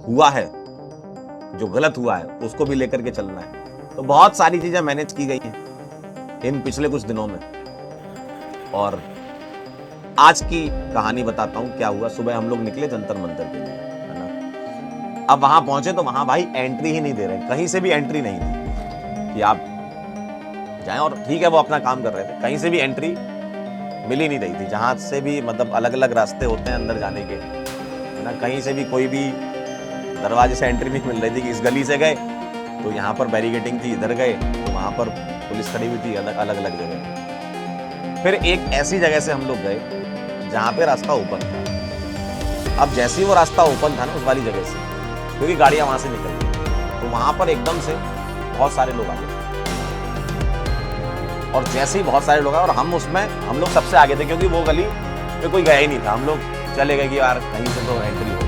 हुआ है, जो गलत हुआ है उसको भी लेकर के चलना है। तो बहुत सारी चीजें मैनेज की गई हैं इन पिछले कुछ दिनों में। और आज की कहानी बताता हूं क्या हुआ। सुबह हम लोग निकले जंतर मंतर के लिए, है ना। अब वहां पहुंचे तो वहां भाई एंट्री ही नहीं दे रहे, कहीं से भी एंट्री नहीं थी कि आप जाएं। और ठीक है वो अपना काम कर रहे थे, कहीं से भी एंट्री मिल ही नहीं रही थी। जहां से भी मतलब अलग अलग रास्ते होते हैं अंदर जाने के, है ना, कहीं से भी कोई भी दरवाजे से एंट्री नहीं मिल रही थी। कि इस गली से गए तो यहाँ पर बैरिकेडिंग थी, इधर गए तो वहां पर पुलिस खड़ी हुई थी, अलग अलग जगह। फिर एक ऐसी जगह से हम लोग गए जहाँ पे रास्ता ओपन था। अब जैसे ही वो रास्ता ओपन था ना उस वाली जगह से, क्योंकि गाड़ियां वहां से निकल गई, तो वहां पर एकदम से बहुत सारे लोग आ गए। और जैसे ही बहुत सारे लोग आए और हम लोग सबसे आगे थे, क्योंकि वो गली में कोई गया ही नहीं था। हम लोग चले गए कि यार कहीं से तो एंट्री हो,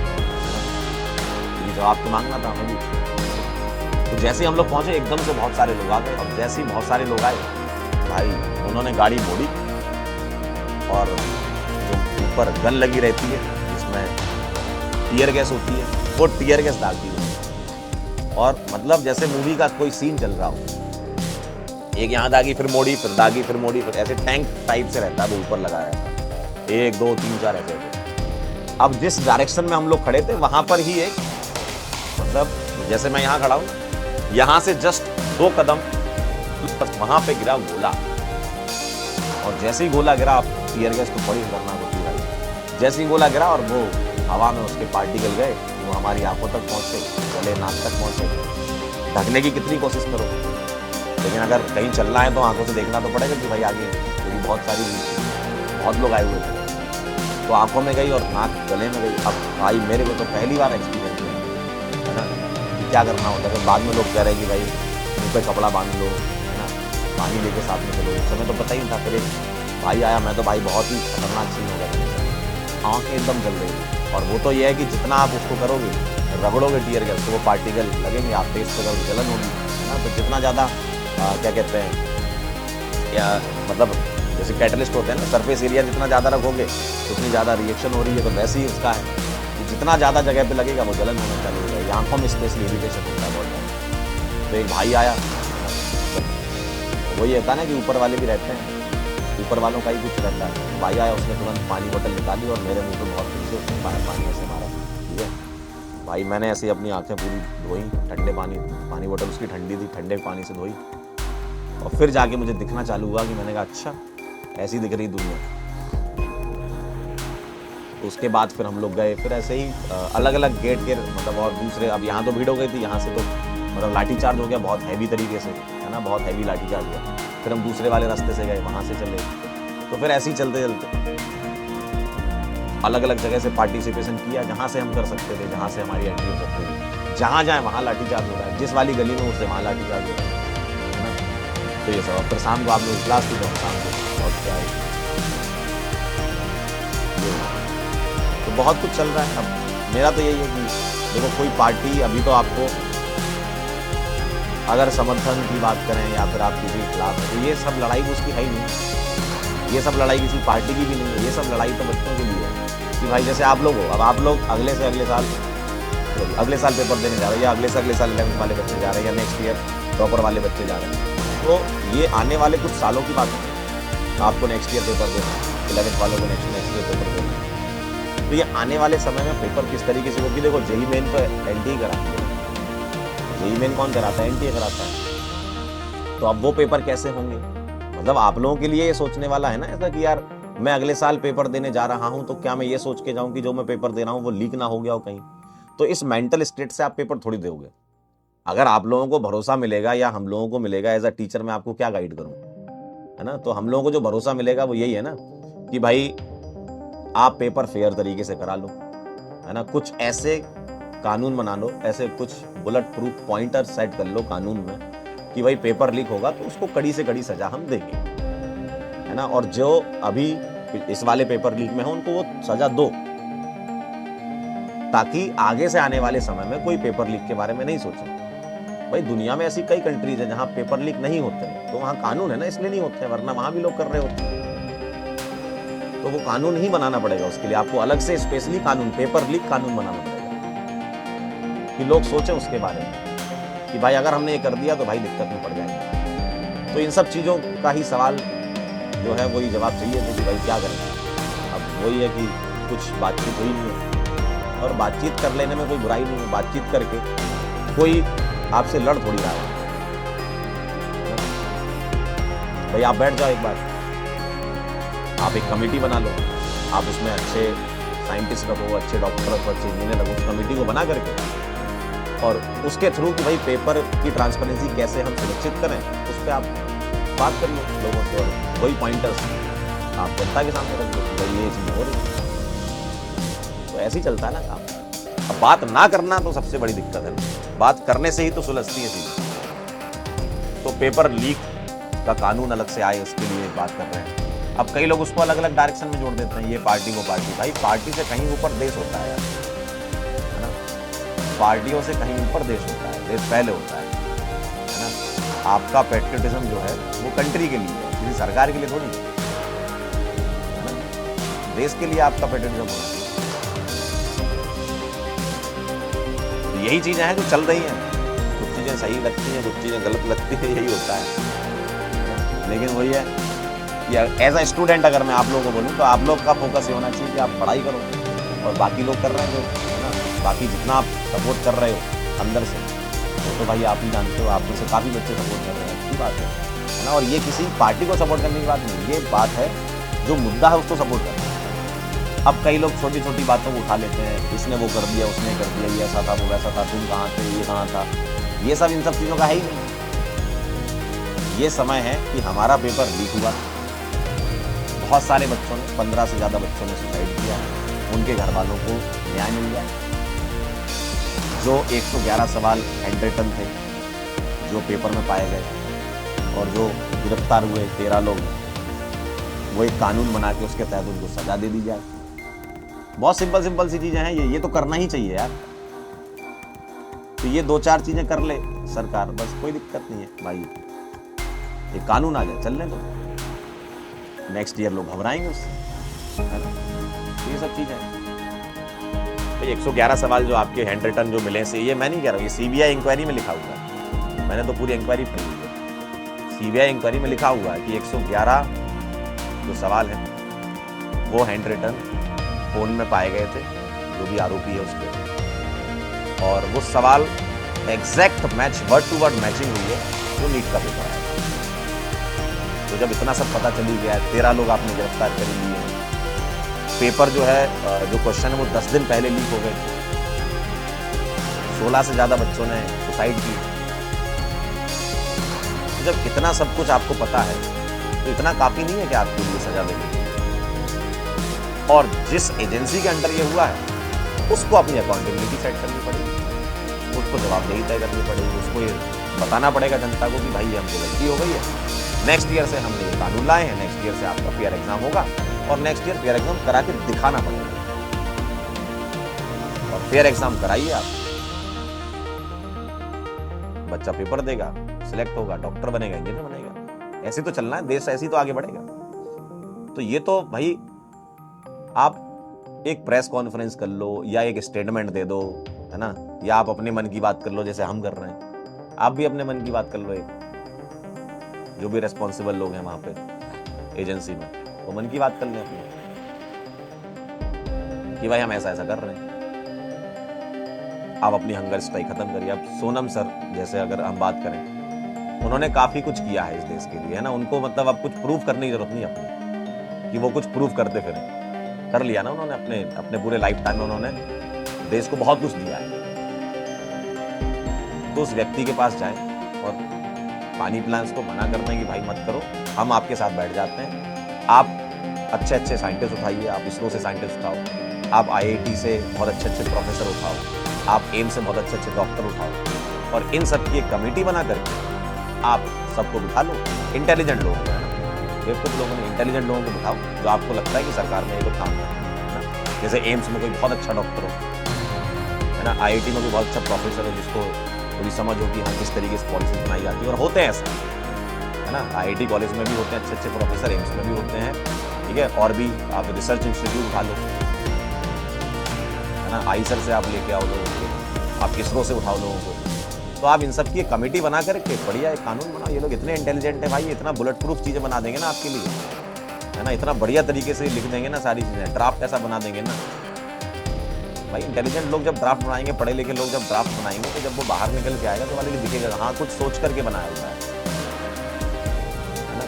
ये जवाब तो मांगना था हमें। तो जैसे ही हम लोग पहुंचे एकदम से बहुत सारे लोग आ गए। अब जैसे ही बहुत सारे लोग आए भाई, उन्होंने गाड़ी मोड़ी और जो ऊपर गन लगी रहती है जिसमें टीयर गैस होती है, वो टीयर गैस डाल दी। और मतलब जैसे मूवी का कोई सीन चल रहा हो, एक यहाँ दागी फिर मोड़ी, फिर दागी फिर मोड़ी, फिर ऐसे टैंक टाइप से रहता है वो ऊपर लगा रहता है, 1 2 3 4 ऐसे। अब जिस डायरेक्शन में हम लोग खड़े थे वहां पर ही एक, मतलब जैसे मैं यहाँ खड़ा हूँ, यहाँ से जस्ट 2 कदम वहां पे गिरा गोला। और जैसे ही गोला गिरा, टीयर गैस तो बड़ी खतरनाक होती है। जैसे ही गोला गिरा और वो हवा में उसके पार्टिकल गए, वो हमारी आंखों तक पहुंचे, गले नाक तक पहुंचे। ढकने की कितनी कोशिश करो, लेकिन अगर कहीं चलना है तो आंखों से देखना तो पड़ेगा कि भाई आगे, क्योंकि बहुत लोग आए हुए थे। तो आंखों में गई और नाक गले में गई। अब भाई मेरे को तो पहली बार एक्सपीरियंस है ना कि क्या करना होता है। बाद में लोग कह रहे हैं कि भाई मुँह पे कपड़ा बांध लो, है ना, पानी लेके साथ में चलो। उस समय तो पता ही नहीं था। फिर एक भाई आया, मैं तो भाई बहुत ही खतरनाक सीन हो गया, आँखें एकदम जल रही थी। और वो तो ये है कि जितना आप उसको करोगे, रगड़ोगे टीयर गैस, तो वो पार्टिकल लगेंगे, आप फेस पे करोगे जलन होगी, है ना। तो जितना ज़्यादा क्या कहते हैं, या मतलब जैसे कैटलिस्ट होते हैं ना, सरफेस एरिया जितना ज़्यादा रखोगे उतनी ज़्यादा रिएक्शन हो रही है। तो वैसे ही उसका है कि जितना ज़्यादा जगह पे लगेगा वो जलन होना चालू हो जाएगी, आंखों में स्पेशली इरिटेशन होता है बहुत ज़्यादा। तो एक भाई आया, वही होता है ना कि ऊपर वाले भी रहते हैं, ऊपर वालों का ही कुछ रहता है। भाई आया, उसने तुरंत पानी बोतल निकाली और मेरे मुँह पर बहुत पीछे उसने पानी ऐसे मारा। ठीक है भाई, मैंने ऐसे अपनी आँखें पूरी धोई, ठंडे पानी बोतल उसकी ठंडी थी, ठंडे पानी से धोई। और फिर जाके मुझे दिखना चालू हुआ कि मैंने कहा अच्छा ऐसी दिख रही दुनिया। उसके बाद फिर हम लोग गए, फिर ऐसे ही अलग अलग गेट के मतलब और दूसरे, अब यहाँ तो भीड़ हो गई थी, यहाँ से तो मतलब लाठीचार्ज हो गया बहुत हैवी तरीके से, है ना, बहुत हैवी लाठीचार्ज हुआ। फिर हम दूसरे वाले रास्ते से गए, वहाँ से चले। तो फिर ऐसे ही चलते चलते अलग अलग जगह से पार्टिसिपेशन किया, जहाँ से हम कर सकते थे, जहाँ से हमारी एंट्री हो सकती थी। जहाँ जाए वहाँ लाठीचार्ज हो रहा है, जिस वाली गली में उससे वहाँ लाठीचार्ज हो रहा है ना। तो ये सब। फिर शाम को आप लोग क्लास थी तो शाम को और क्या है, तो बहुत कुछ चल रहा है। अब मेरा तो यही है कि देखो कोई पार्टी, अभी तो आपको अगर समर्थन की बात करें या फिर आप किसी के खिलाफ है, तो ये सब लड़ाई उसकी है ही नहीं। ये सब लड़ाई किसी पार्टी की भी नहीं है। ये सब लड़ाई तो बच्चों के लिए है कि भाई जैसे आप लोग हो, अब आप लोग अगले साल पेपर देने जा रहे हैं, या अगले से अगले साल 11th वाले बच्चे जा रहे हैं, या नेक्स्ट ईयर टॉपर वाले बच्चे जा रहे हैं। तो ये आने वाले कुछ सालों की बात है। आपको नेक्स्ट ईयर पेपर देना, 11th वालों को नेक्स्ट ईयर पेपर देना। तो ये आने वाले समय में पेपर किस तरीके से होगी। देखो जेईई मेन तो एनटीए कराती है, जेईई मेन कौन कराता है, एनटीए कराता है। तो अब वो पेपर कैसे होंगे, मतलब आप लोगों के लिए ये सोचने वाला है ना ऐसा कि यार मैं अगले साल पेपर देने जा रहा हूं, तो क्या मैं ये सोच के जाऊं कि जो मैं पेपर दे रहा हूं वो लीक ना हो गया हो कहीं। तो इस मेंटल स्टेट से आप पेपर थोड़ी दोगे। अगर आप लोगों को भरोसा मिलेगा या हम लोगों को मिलेगा, एज अ टीचर मैं आपको क्या गाइड करूं, है ना। तो हम लोगों को जो भरोसा मिलेगा वो यही है ना कि भाई आप पेपर फेयर तरीके से करा लो, है ना। कुछ ऐसे कानून बना लो, ऐसे कुछ बुलेट प्रूफ पॉइंटर सेट कर लो कानून में कि भाई पेपर लीक होगा तो उसको कड़ी से कड़ी सजा हम देंगे, है ना। और जो अभी इस वाले पेपर लीक में है उनको वो सजा दो, ताकि आगे से आने वाले समय में कोई पेपर लीक के बारे में नहीं सोचे। भाई दुनिया में ऐसी कई कंट्रीज है जहां पेपर लीक नहीं होते हैं, तो वहां कानून है ना, इसलिए नहीं होते हैं, वरना वहां भी लोग कर रहे होते हैं। तो वो कानून ही बनाना पड़ेगा उसके लिए, आपको अलग से स्पेशली कानून, पेपर लीक कानून बनाना पड़ेगा। कि लोग सोचें उसके बारे में कि भाई अगर हमने ये कर दिया तो भाई दिक्कत में पड़ जाएंगे। तो इन सब चीज़ों का ही सवाल जो है वही जवाब चाहिए थे कि भाई क्या करें। अब वही है कि कुछ बातचीत हुई नहीं है, और बातचीत कर लेने में कोई बुराई नहीं है। बातचीत करके कोई आपसे लड़ थोड़ी रहा है। भाई आप बैठ जाओ एक बार, आप एक कमेटी बना लो, आप उसमें अच्छे साइंटिस्ट रखो, अच्छे डॉक्टर रखो, अच्छे इंजीनियर रखो, उस कमेटी को बना करके और उसके थ्रू कि भाई पेपर की ट्रांसपेरेंसी कैसे हम सुनिश्चित करें, उस पर आप बात कर लो लोगों से, और वही पॉइंटर्स आप जनता के सामने रख दो कि भाई ये चीज़ हो रही है। तो ऐसे ही चलता है ना काम। अब बात ना करना तो सबसे बड़ी दिक्कत है, बात करने से ही तो सुलझती है चीज़। तो पेपर लीक का कानून अलग से आए उसके लिए बात कर रहे हैं। अब कई लोग उसको अलग अलग डायरेक्शन में जोड़ देते हैं, ये पार्टी वो पार्टी। भाई पार्टी से कहीं ऊपर देश होता है यार, है ना। पार्टियों से कहीं ऊपर देश होता है, देश पहले होता है ना। आपका पैट्रियटिज्म जो है वो कंट्री के लिए है, किसी सरकार के लिए थोड़ी है ना। देश के लिए आपका पैट्रियटिज्म होना चाहिए। यही चीजें हैं जो चल रही हैं। कुछ चीजें सही लगती हैं, कुछ चीजें गलत लगती हैं, यही होता है। लेकिन वही है कि एज अ स्टूडेंट अगर मैं आप लोगों को बोलूँ तो आप लोग का फोकस ये होना चाहिए कि आप पढ़ाई करो, और बाकी लोग कर रहे हैं जो है ना, बाकी जितना आप सपोर्ट कर रहे हो अंदर से तो भाई आप ही जानते हो, आप में से काफ़ी बच्चे सपोर्ट कर रहे हैं, अच्छी बात है ना। और ये किसी पार्टी को सपोर्ट करने की बात नहीं, ये बात है जो मुद्दा है उसको सपोर्ट करना। अब कई लोग छोटी छोटी बातों को उठा लेते हैं, इसने वो कर दिया, उसने कर दिया, ये ऐसा था, वो वैसा था, तुम कहाँ थे, ये कहाँ था। ये सब इन सब चीज़ों का है ही नहीं। ये समय है कि हमारा पेपर लीक हुआ, बहुत सारे बच्चों ने, 15 से ज़्यादा बच्चों ने सुसाइड किया, उनके घर वालों को न्याय मिल गया। जो 111 सवाल हैंडरिटन थे जो पेपर में पाए गए, और जो गिरफ्तार हुए 13 लोग, वो एक कानून बना के उसके तहत उनको सजा दे दी जाए। बहुत सिंपल सी चीज़ें हैं ये तो करना ही चाहिए यार। तो ये 2-4 चीज़ें कर ले सरकार, बस कोई दिक्कत नहीं है भाई। ये कानून आ जाए, चलने दो, नेक्स्ट ईयर लोग घबराएंगे उससे, है ना। तो ये सब चीज़ें हैं भाई। 111 सवाल जो आपके हैंड रिटन जो मिले से, ये मैं नहीं कह रहा हूँ, ये सीबीआई इंक्वायरी में लिखा हुआ है। मैंने तो पूरी इंक्वायरी पढ़ी है। सीबीआई इंक्वायरी में लिखा हुआ है कि 111 जो सवाल हैं वो हैंड रिटन फोन में पाए गए थे, जो भी आरोपी है उसके, और वो सवाल exact match, word to word matching हुई है जो नीट का पेपर है। तो जब इतना सब पता चली गया है, 13 लोग आपने गिरफ्तार कर लिए हैं, पेपर जो है जो क्वेश्चन है वो 10 दिन पहले लीक हो गए थे, 16 से ज़्यादा बच्चों ने सुसाइड की। तो जब इतना सब कुछ आपको पता है तो इतना काफ़ी नहीं है कि आपके लिए सजा देनी। और जिस एजेंसी के अंडर ये हुआ है उसको अपनी अकाउंटेबिलिटी सेट करनी पड़ेगी, उसको जवाबदेही तय करनी पड़ेगी, उसको ये बताना पड़ेगा जनता को कि भाई ये हमसे गलती हो गई है। नेक्स्ट ईयर से हमने ये कानून लाए हैं, नेक्स्ट ईयर से आपका फेयर एग्जाम होगा, और नेक्स्ट ईयर फेयर एग्जाम करा के दिखाना पड़ेगा। और फेयर एग्जाम कराइए आप, बच्चा पेपर देगा, सिलेक्ट होगा, डॉक्टर बनेगा, इंजीनियर बनेगा। ऐसे तो चलना है देश, ऐसे ही तो आगे बढ़ेगा। तो ये तो भाई आप एक प्रेस कॉन्फ्रेंस कर लो या एक स्टेटमेंट दे दो, है ना, या आप अपने मन की बात कर लो जैसे हम कर रहे हैं। आप भी अपने मन की बात कर लो, एक जो भी रेस्पॉन्सिबल लोग हैं वहां पे एजेंसी में, वो मन की बात कर लें अपनी कि भाई हम ऐसा ऐसा कर रहे हैं। आप अपनी हंगर स्ट्राइक खत्म करिए। अब सोनम सर जैसे अगर हम बात करें, उन्होंने काफी कुछ किया है इस देश के लिए, है ना। उनको मतलब अब कुछ प्रूव करने की जरूरत नहीं अपनी कि वो कुछ प्रूव करते फिर, कर लिया ना उन्होंने अपने पूरे लाइफ टाइम में। उन्होंने देश को बहुत कुछ दिया है। तो उस व्यक्ति के पास जाएं और पानी प्लांट्स को मना करते हैं कि भाई मत करो, हम आपके साथ बैठ जाते हैं। आप अच्छे अच्छे साइंटिस्ट उठाइए, आप इसरो से साइंटिस्ट उठाओ, आप IIT से बहुत अच्छे अच्छे प्रोफेसर उठाओ, आप एम्स से बहुत अच्छे अच्छे डॉक्टर उठाओ, और इन सब की एक कमेटी बना करके आप सबको बिठा लो, इंटेलिजेंट लोगों को, है ना, बेवकूफ़ लोगों ने, इंटेलिजेंट लोगों को बिठाओ जो आपको लगता है कि सरकार में ये लोग काम करते हैं। जैसे एम्स में कोई बहुत अच्छा डॉक्टर हो, है ना, IIT में कोई बहुत अच्छा प्रोफेसर हो जिसको थोड़ी समझ हो कि हाँ किस तरीके से पॉलिसी बनाई जाती है, और होते हैं ऐसा, है ना। IIT कॉलेज में भी होते हैं अच्छे अच्छे प्रोफेसर, एम्स में भी होते हैं, ठीक है। और भी आप रिसर्च इंस्टीट्यूट उठा लो, है ना, आईसर से आप लेके आओ लोगों को, आप इसरो से उठाओ लोगों को, तो आप इन सब की एक कमेटी बना करके बढ़िया एक कानून बनाओ। ये लोग इतने इंटेलिजेंट है भाई, इतना बुलेट प्रूफ चीजें बना देंगे ना आपके लिए, है ना, इतना बढ़िया तरीके से लिख देंगे ना सारी चीजें, ड्राफ्ट ऐसा बना देंगे ना भाई। इंटेलिजेंट लोग जब ड्राफ्ट बनाएंगे, पढ़े लिखे लोग जब ड्राफ्ट बनाएंगे, तो जब वो बाहर निकल के आएगा तो वाले को दिखेगा हाँ कुछ सोच करके बनाया हुआ है ना।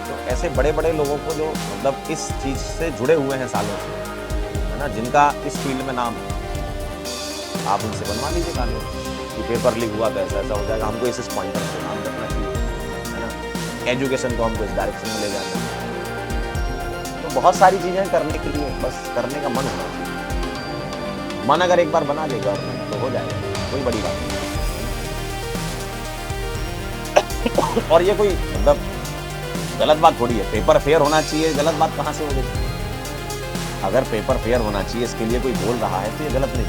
तो ऐसे बड़े बड़े लोगों को जो मतलब इस चीज से जुड़े हुए हैं सालों से, है ना, जिनका इस फील्ड में नाम है, आप उनसे बनवा लीजिए कानून कि पेपर लीक हुआ तो ऐसा ऐसा हो जाएगा, हमको इस पॉइंटर से काम करना चाहिए, है ना, एजुकेशन को हमको इस डायरेक्शन में ले जाना है। तो बहुत सारी चीजें करने के लिए बस करने का मन होना चाहिए। मन अगर एक बार बना ले गवर्नमेंट तो हो जाएगा, कोई बड़ी बात नहीं। और ये कोई मतलब गलत बात थोड़ी है, पेपर फेयर होना चाहिए, गलत बात कहाँ से हो गई? अगर पेपर फेयर होना चाहिए इसके लिए कोई बोल रहा है तो ये गलत नहीं।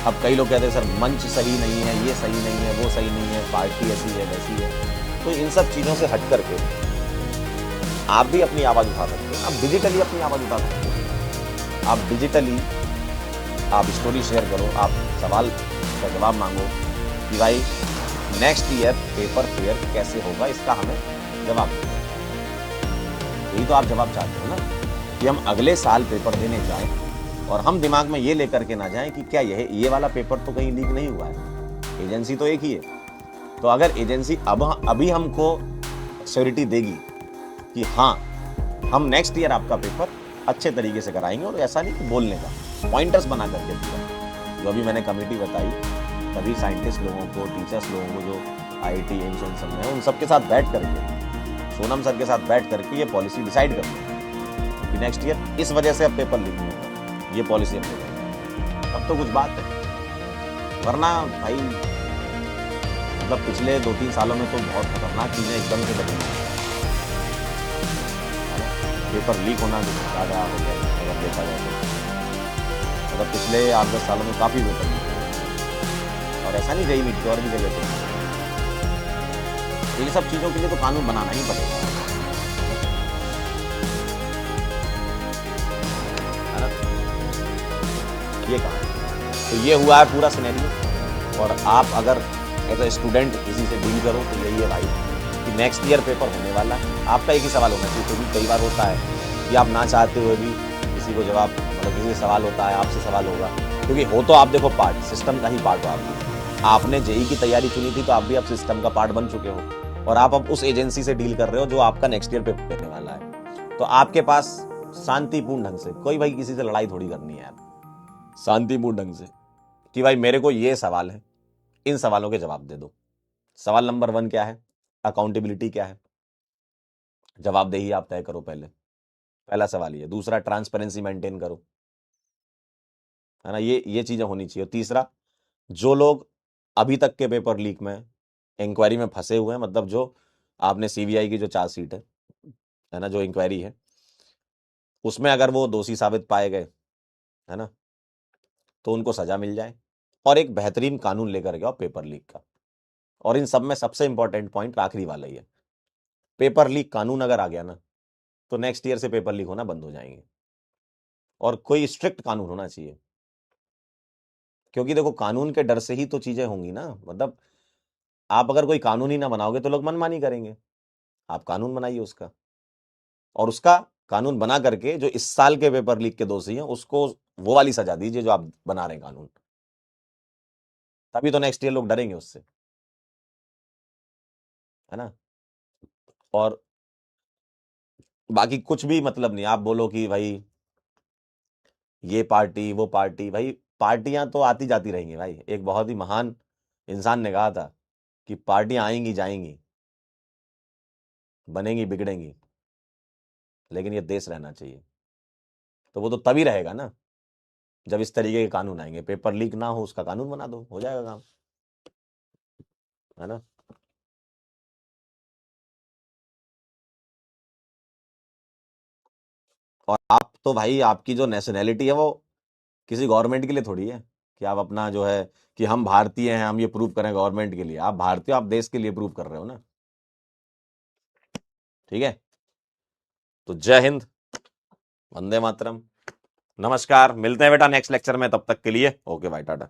अब कई लोग कहते हैं सर मंच सही नहीं है, ये सही नहीं है, वो सही नहीं है, पार्टी ऐसी है वैसी है। तो इन सब चीजों से हट करके आप भी अपनी आवाज उठा सकते हैं, आप डिजिटली अपनी आवाज उठा सकते हैं। आप डिजिटली आप स्टोरी शेयर करो, आप सवाल का जवाब मांगो कि भाई नेक्स्ट ईयर पेपर फेयर कैसे होगा, इसका हमें जवाब दो। यही तो आप जवाब चाहते हो ना, कि हम अगले साल पेपर देने जाएं और हम दिमाग में ये लेकर के ना जाएं कि क्या ये वाला पेपर तो कहीं लीक नहीं हुआ है, एजेंसी तो एक ही है। तो अगर एजेंसी अभी हमको श्योरिटी देगी कि हाँ हम नेक्स्ट ईयर आपका पेपर अच्छे तरीके से कराएंगे, और ऐसा नहीं कि बोलने का पॉइंटर्स बना करके दिया, जो अभी मैंने कमेटी बताई, सभी साइंटिस्ट लोगों को, टीचर्स लोगों को जो IIT एम्स उन सब में, उन सबके साथ बैठ करके, सोनम सर के साथ बैठ करके ये पॉलिसी डिसाइड करते कि नेक्स्ट ईयर इस वजह से अब पेपर लीक नहीं होगा, ये पॉलिसी अपने अब तो कुछ बात है। वरना भाई मतलब पिछले 2-3 सालों में तो बहुत खतरनाक चीजें एकदम से बदली, पेपर लीक होना ज़्यादा हो गया अगर देखा जाए तो। मतलब पिछले 8-10 सालों में काफ़ी पेपर लीक हुए, और ऐसा नहीं JEE नीट और भी जगह पे। ये सब चीज़ों के लिए तो कानून बनाना ही पड़ेगा, है ना। ये कहा तो ये हुआ है पूरा सिनेरियो। और आप अगर एज अ स्टूडेंट किसी से डील करो तो यही है भाई कि नेक्स्ट ईयर पेपर होने वाला है, आपका एक ही सवाल होना चाहिए। क्योंकि कई बार होता है कि आप ना चाहते हुए भी किसी को जवाब मतलब किसी से सवाल होता है, आपसे सवाल होगा, क्योंकि हो तो आप देखो पार्ट सिस्टम का ही पार्ट हो। आपने JEE की तैयारी चुनी थी तो आप भी अब सिस्टम का पार्ट बन चुके हो, और आप अब उस एजेंसी से डील कर रहे हो जो आपका नेक्स्ट ईयर पेपर देने वाला है। तो आपके पास शांतिपूर्ण ढंग से, कोई भाई किसी से लड़ाई थोड़ी करनी है यार, शांतिपूर्ण ढंग से कि भाई मेरे को ये सवाल है, इन सवालों के जवाब दे दो। सवाल नंबर 1 क्या है, अकाउंटेबिलिटी क्या है, जवाबदेही आप तय करो पहला सवाल ये। दूसरा, ट्रांसपेरेंसी मेंटेन करो, है ना, ये चीजें होनी चाहिए। तीसरा, जो लोग अभी तक के पेपर लीक में इंक्वायरी में फंसे हुए हैं, मतलब जो आपने CBI की जो चार्जशीट है ना, जो इंक्वायरी है उसमें अगर वो दोषी साबित पाए गए, है ना, तो उनको सजा मिल जाए, और एक बेहतरीन कानून लेकर के आओ पेपर लीक का। और इन सब में सबसे इंपॉर्टेंट पॉइंट आखिरी वाला ही है, पेपर लीक कानून अगर आ गया ना तो नेक्स्ट ईयर से पेपर लीक होना बंद हो जाएंगे। और कोई स्ट्रिक्ट कानून होना चाहिए, क्योंकि देखो कानून के डर से ही तो चीजें होंगी ना। मतलब आप अगर कोई कानून ही ना बनाओगे तो लोग मनमानी करेंगे। आप कानून बनाइए उसका, और उसका कानून बना करके जो इस साल के पेपर लीक के दोषी हैं उसको वो वाली सजा दीजिए जो आप बना रहे हैं कानून, तभी तो नेक्स्ट ईयर लोग डरेंगे उससे, है ना। और बाकी कुछ भी मतलब नहीं, आप बोलो कि भाई ये पार्टी वो पार्टी, भाई पार्टियां तो आती जाती रहेंगी भाई। एक बहुत ही महान इंसान ने कहा था कि पार्टियां आएंगी जाएंगी, बनेंगी बिगड़ेंगी, लेकिन ये देश रहना चाहिए। तो वो तो तभी रहेगा ना जब इस तरीके के कानून आएंगे। पेपर लीक ना हो उसका कानून बना दो, हो जाएगा काम, है ना। और आप तो भाई आपकी जो नेशनैलिटी है वो किसी गवर्नमेंट के लिए थोड़ी है कि आप अपना जो है कि हम भारतीय हैं, हम ये प्रूव करें गवर्नमेंट के लिए। आप भारतीय हो, आप देश के लिए प्रूव कर रहे हो ना। ठीक है, तो जय हिंद, वंदे मातरम। नमस्कार, मिलते हैं बेटा नेक्स्ट लेक्चर में, तब तक के लिए ओके भाई, टाटा।